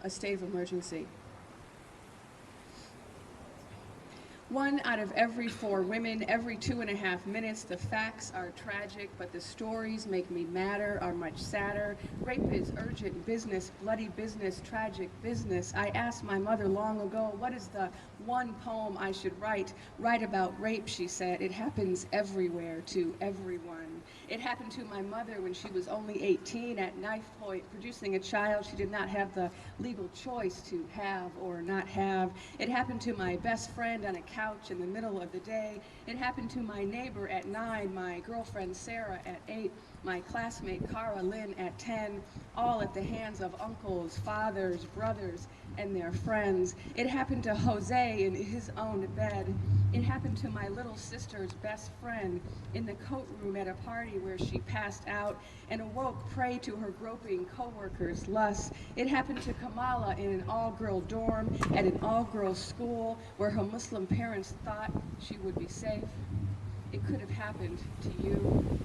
a state of emergency. 1 out of every 4 women, every 2.5 minutes. The facts are tragic, but the stories make me madder, are much sadder. Rape is urgent business, bloody business, tragic business. I asked my mother long ago, what is the one poem I should write? Write about rape, she said. It happens everywhere to everyone. It happened to my mother when she was only 18 at knife point, producing a child she did not have the legal choice to have or not have. It happened to my best friend on a couch in the middle of the day. It happened to my neighbor at 9, my girlfriend Sarah at 8, my classmate Cara Lynn at 10, all at the hands of uncles, fathers, brothers, and their friends. It happened to Jose in his own bed. It happened to my little sister's best friend in the coat room at a party where she passed out and awoke prey to her groping co-workers' lust. It happened to Kamala in an all-girl dorm at an all-girl school where her Muslim parents thought she would be safe. It could have happened to you.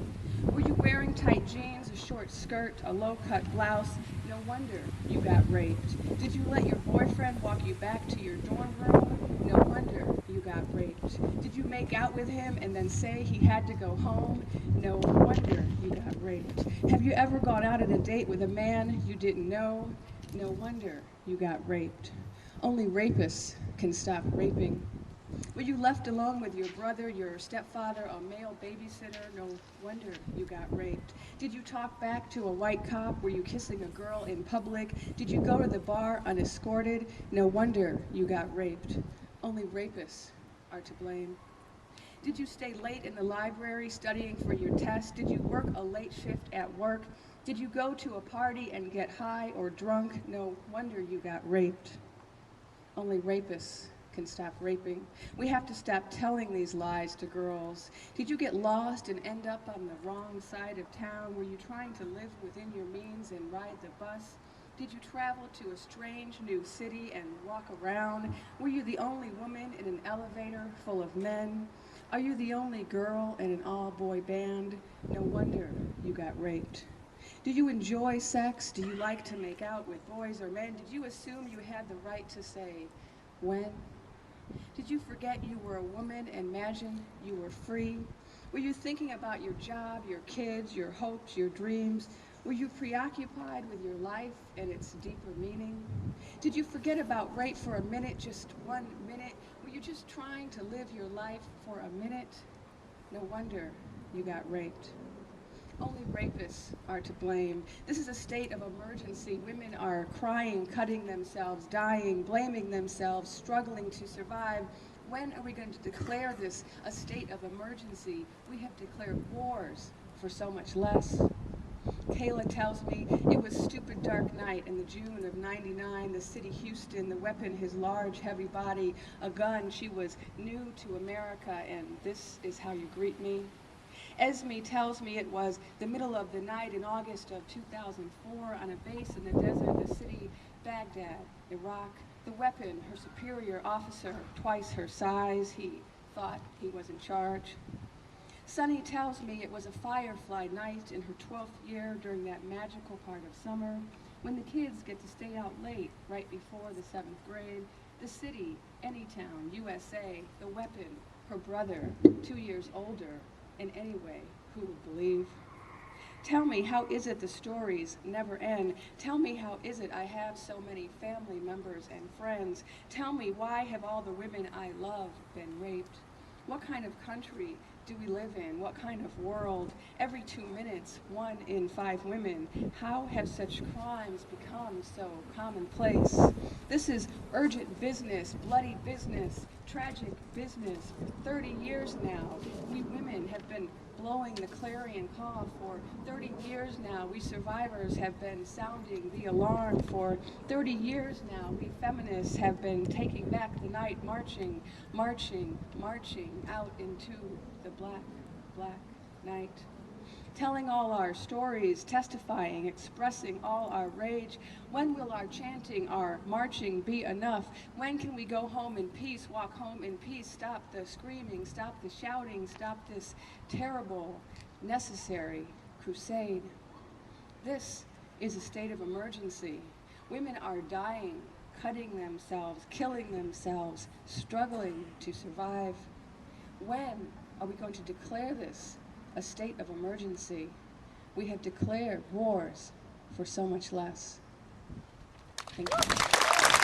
Were you wearing tight jeans, a short skirt, a low-cut blouse? No wonder you got raped. Did you let your boyfriend walk you back to your dorm room? No wonder you got raped. Did you make out with him and then say he had to go home? No wonder you got raped. Have you ever gone out on a date with a man you didn't know? No wonder you got raped. Only rapists can stop raping. Were you left alone with your brother, your stepfather, a male babysitter? No wonder you got raped. Did you talk back to a white cop? Were you kissing a girl in public? Did you go to the bar unescorted? No wonder you got raped. Only rapists are to blame. Did you stay late in the library studying for your test? Did you work a late shift at work? Did you go to a party and get high or drunk? No wonder you got raped. Only rapists can stop raping. We have to stop telling these lies to girls. Did you get lost and end up on the wrong side of town? Were you trying to live within your means and ride the bus? Did you travel to a strange new city and walk around? Were you the only woman in an elevator full of men? Are you the only girl in an all-boy band? No wonder you got raped. Do you enjoy sex? Do you like to make out with boys or men? Did you assume you had the right to say when? Did you forget you were a woman and imagine you were free? Were you thinking about your job, your kids, your hopes, your dreams? Were you preoccupied with your life and its deeper meaning? Did you forget about rape for a minute, just 1 minute? Were you just trying to live your life for a minute? No wonder you got raped. Only rapists are to blame. This is a state of emergency. Women are crying, cutting themselves, dying, blaming themselves, struggling to survive. When are we going to declare this a state of emergency? We have declared wars for so much less. Kayla tells me it was stupid dark night in the June of '99, the city Houston, the weapon, his large heavy body, a gun. She was new to America, and this is how you greet me. Esme tells me it was the middle of the night in August of 2004 on a base in the desert, the city Baghdad, Iraq. The weapon, her superior officer, twice her size. He thought he was in charge. Sunny tells me it was a firefly night in her 12th year during that magical part of summer when the kids get to stay out late right before the 7th grade. The city, Anytown, USA, the weapon, her brother, 2 years older. And anyway, who would believe? Tell me, how is it the stories never end? Tell me, how is it I have so many family members and friends? Tell me, why have all the women I love been raped? What kind of country do we live in? What kind of world? Every 2 minutes, 1 in 5 women. How have such crimes become so commonplace? This is urgent business, bloody business, tragic business. For 30 years now, we women have been blowing the clarion call. For 30 years now, we survivors have been sounding the alarm. For 30 years now, we feminists have been taking back the night, marching, marching, marching out into the black, black night. Telling all our stories, testifying, expressing all our rage. When will our chanting, our marching be enough? When can we go home in peace, walk home in peace, stop the screaming, stop the shouting, stop this terrible, necessary crusade? This is a state of emergency. Women are dying, cutting themselves, killing themselves, struggling to survive. When are we going to declare this a state of emergency? We have declared wars for so much less. Thank you.